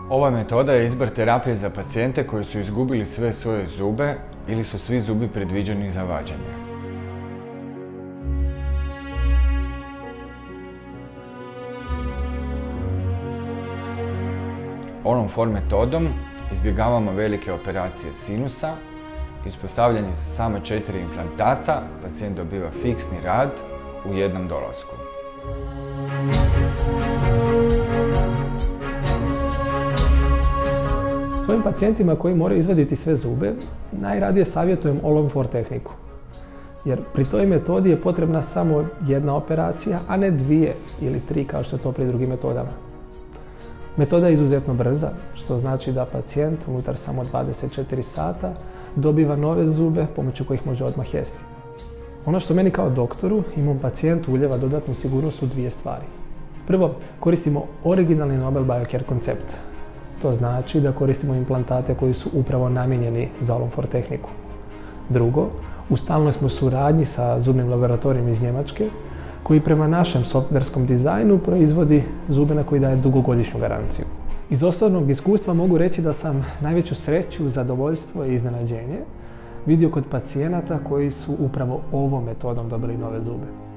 Ova metoda je izbor terapije za pacijente koji su izgubili sve svoje zube ili su svi zubi predviđeni za vađenje. Ovom form metodom izbjegavamo velike operacije sinusa, ispostavljanje samo 4 implantata, pacijent dobiva fiksni rad u jednom dolasku. Svojim pacijentima koji moraju izvaditi sve zube, najradije savjetujem All-on-4 tehniku. Jer pri toj metodi je potrebna samo jedna operacija, a ne 2 ili 3 kao što je to pri drugim metodama. Metoda je izuzetno brza, što znači da pacijent unutar samo 24 sata dobiva nove zube pomoću kojih može odmah jesti. Ono što meni kao doktoru i mom pacijentu ulijeva dodatnu sigurnost su 2 stvari. Prvo, koristimo originalni Nobel Biocare koncept. To znači da koristimo implantate koji su upravo namijenjeni za All-on-4 tehniku. Drugo, u stalnoj smo suradnji sa zubnim laboratorijem iz Njemačke, koji prema našem softverskom dizajnu proizvodi zube na koji daje dugogodišnju garanciju. Iz osobnog iskustva mogu reći da sam najveću sreću, zadovoljstvo i iznenađenje vidio kod pacijenata koji su upravo ovom metodom dobili nove zube.